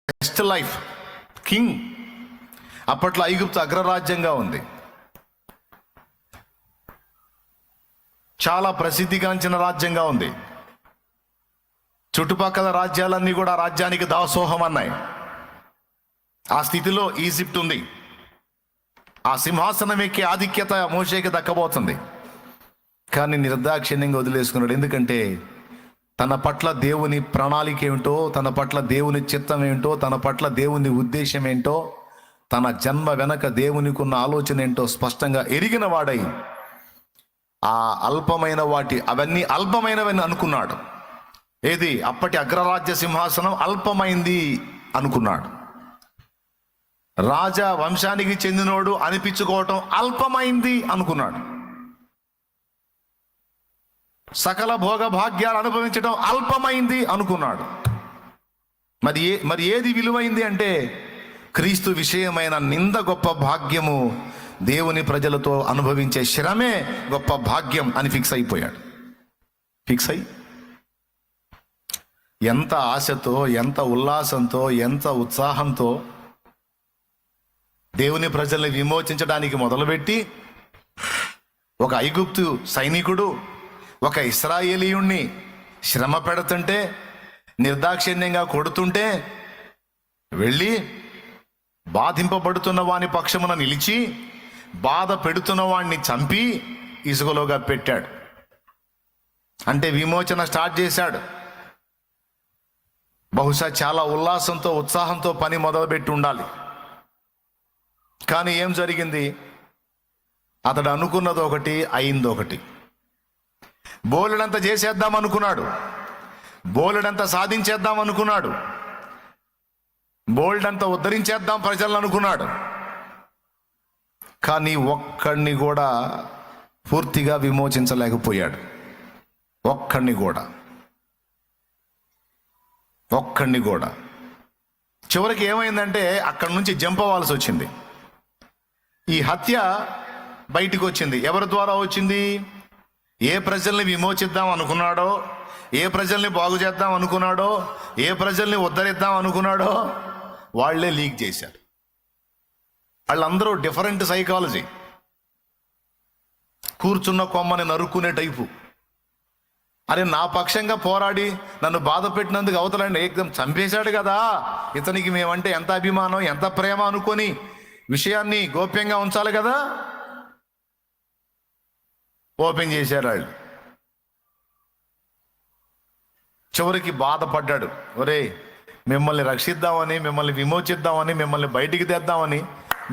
Best life, king. అప్పట్లో ఐగుప్తు అగ్రరాజ్యంగా ఉంది, చాలా ప్రసిద్ధిగాంచిన రాజ్యంగా ఉంది. చుట్టుపక్కల రాజ్యాలన్నీ కూడా రాజ్యానికి దాసోహం అన్నాయి. ఆ స్థితిలో ఈజిప్ట్ ఉంది. ఆ సింహాసనం ఎక్కే ఆధిక్యత మోషేకి దక్కబోతుంది. కానీ నిర్దాక్షిణ్యంగా వదిలేసుకున్నాడు. ఎందుకంటే తన పట్ల దేవుని ప్రణాళిక ఏమిటో, తన పట్ల దేవుని చిత్తం ఏమిటో, తన పట్ల దేవుని ఉద్దేశం ఏంటో, తన జన్మ వెనక దేవునికి ఉన్న ఆలోచన ఏంటో స్పష్టంగా ఎరిగిన వాడై ఆ అల్పమైన అవన్నీ అల్పమైనవని అనుకున్నాడు. ఏది? అప్పటి అగ్రరాజ్య సింహాసనం అల్పమైంది అనుకున్నాడు. రాజా వంశానికి చెందినోడు అనిపించుకోవటం అల్పమైంది అనుకున్నాడు. సకల భోగ భాగ్యాలు అనుభవించడం అల్పమైంది అనుకున్నాడు. మరి ఏది విలువైంది అంటే క్రీస్తు విషయమైన నింద గొప్ప భాగ్యము, దేవుని ప్రజలతో అనుభవించే శ్రమే గొప్ప భాగ్యం అని ఫిక్స్ అయిపోయాడు. ఫిక్స్ అయి ఎంత ఆశతో, ఎంత ఉల్లాసంతో, ఎంత ఉత్సాహంతో దేవుని ప్రజల్ని విమోచించడానికి మొదలుపెట్టి ఒక ఐగుప్తు సైనికుడు ఒక ఇశ్రాయేలీయుణ్ణి శ్రమ పెడుతుంటే, నిర్దాక్షిణ్యంగా కొడుతుంటే వెళ్ళి బాధింపబడుతున్న వాని పక్షమున నిలిచి బాధ పెడుతున్న వాడిని చంపి ఇసుకలోగా పెట్టాడు. అంటే విమోచన స్టార్ట్ చేశాడు. బహుశా చాలా ఉల్లాసంతో, ఉత్సాహంతో పని మొదలుపెట్టి ఉండాలి. కానీ ఏం జరిగింది? అతడు అనుకున్నది ఒకటి, అయింది ఒకటి. బోలెడంత చేసేద్దాం అనుకున్నాడు, బోలెడంత సాధించేద్దాం అనుకున్నాడు, బోల్డంత ఉద్ధరించేద్దాం ప్రజలను అనుకున్నాడు. కానీ ఒక్కడిని కూడా పూర్తిగా విమోచించలేకపోయాడు. ఒక్కడిని కూడా. చివరికి ఏమైందంటే అక్కడి నుంచి జంప్ అవ్వాల్సి వచ్చింది. ఈ హత్య బయటికి వచ్చింది. ఎవరి ద్వారా వచ్చింది? ఏ ప్రజల్ని విమోచిద్దాం అనుకున్నాడో, ఏ ప్రజల్ని బాగు చేద్దాం అనుకున్నాడో, ఏ ప్రజల్ని ఉద్ధరిద్దాం అనుకున్నాడో వాళ్లే లీక్ చేశారు. వాళ్ళందరూ డిఫరెంట్ సైకాలజీ. కూర్చున్న కొమ్మని నరుక్కునే టైపు. అరే, నా పక్షంగా పోరాడి నన్ను బాధ పెట్టినందుకు అవతలండి ఏకదం చంపేశాడు కదా, ఇతనికి మేమంటే ఎంత అభిమానం, ఎంత ప్రేమ అనుకొని విషయాన్ని గోప్యంగా ఉంచాలి కదా. ఓపెన్ చేశారు వాళ్ళు. చివరికి బాధపడ్డాడు. ఒరే, మిమ్మల్ని రక్షిద్దామని, మిమ్మల్ని విమోచిద్దామని, మిమ్మల్ని బయటికి తెద్దామని,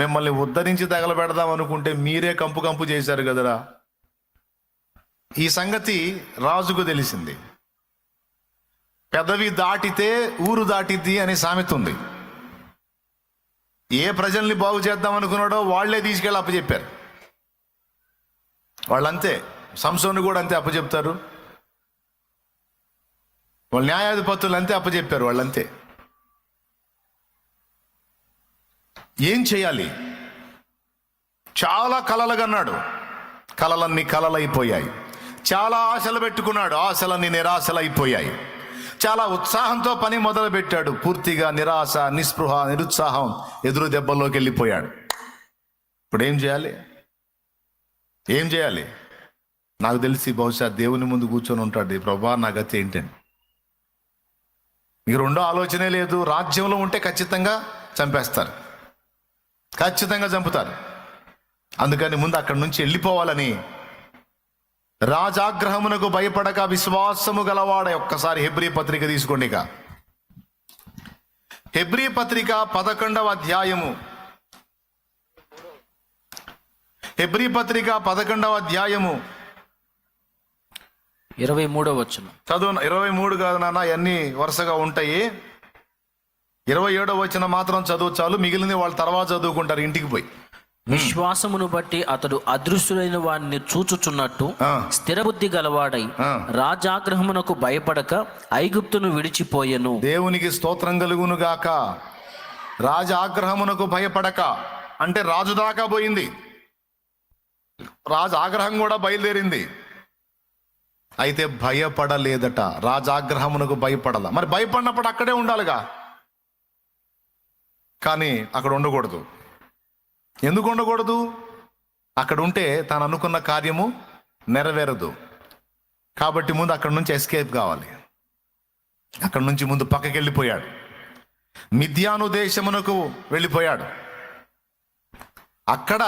మిమ్మల్ని ఉద్ధరించి తగలబెడదాం అనుకుంటే మీరే కంపు చేశారు కదరా. ఈ సంగతి రాజుకు తెలిసింది. పెదవి దాటితే ఊరు దాటిద్ది అనే సామెత ఉంది. ఏ ప్రజల్ని బాగు చేద్దాం అనుకున్నాడో వాళ్లే తీసుకెళ్ళి అప్పచెప్పారు. వాళ్ళంతే. సంసోను కూడా అంతే అప్పచెప్తారు. వాళ్ళ న్యాయాధిపతులు అంతే అప్పచెప్పారు. వాళ్ళంతే. ఏం చేయాలి? చాలా కలలుగన్నాడు, కలలన్నీ కలలైపోయాయి. చాలా ఆశలు పెట్టుకున్నాడు, ఆశలన్నీ నిరాశలైపోయాయి. చాలా ఉత్సాహంతో పని మొదలు పెట్టాడు. పూర్తిగా నిరాశ, నిస్పృహ, నిరుత్సాహం ఎదురు దెబ్బల్లోకి వెళ్ళిపోయాడు. ఇప్పుడు ఏం చేయాలి? నాకు తెలిసి బహుశా దేవుని ముందు కూర్చొని ఉంటాడు, ప్రభా నా గతి ఏంటని. మీకు రెండో ఆలోచనే లేదు. రాజ్యంలో ఉంటే ఖచ్చితంగా చంపేస్తారు, ఖచ్చితంగా చంపుతారు. అందుకని ముందు అక్కడి నుంచి వెళ్ళిపోవాలని రాజాగ్రహమునకు భయపడక విశ్వాసము గలవాడ. ఒక్కసారి హెబ్రీ పత్రిక తీసుకోండి. ఇక హెబ్రీ పత్రిక 11వ అధ్యాయము, హెబ్రీ పత్రిక 11వ అధ్యాయము 23వ వచనం చదువు. 23 కాదు నాన్న, అన్ని వరుసగా ఉంటాయి. 27వ వచనం మాత్రం చదువు చాలు, మిగిలిన వాళ్ళు తర్వాత చదువుకుంటారు ఇంటికి పోయి. విశ్వాసమును బట్టి అతడు అదృశ్యులైన వారిని చూచుచున్నట్టు స్థిరబుద్ధి గలవాడై రాజాగ్రహమునకు భయపడక ఐగుప్తును విడిచిపోయెను. దేవునికి స్తోత్రం కలుగును గాక. రాజాగ్రహమునకు భయపడక అంటే రాజు దాకా పోయింది. రాజు ఆగ్రహం కూడా బయలుదేరింది. అయితే భయపడలేదట. రాజాగ్రహమునకు భయపడాల. మరి భయపడినప్పుడు అక్కడే ఉండాలిగా. కానీ అక్కడ ఉండకూడదు. ఎందుకు ఉండకూడదు? అక్కడ ఉంటే తాను అనుకున్న కార్యము నెరవేరదు. కాబట్టి ముందు అక్కడి నుంచి ఎస్కేప్ కావాలి. అక్కడి నుంచి ముందు పక్కకి వెళ్ళిపోయాడు. మిద్యాను దేశమునకు వెళ్ళిపోయాడు. అక్కడ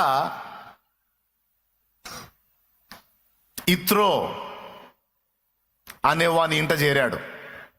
ఇత్రో అనేవాని ఇంట చేరాడు.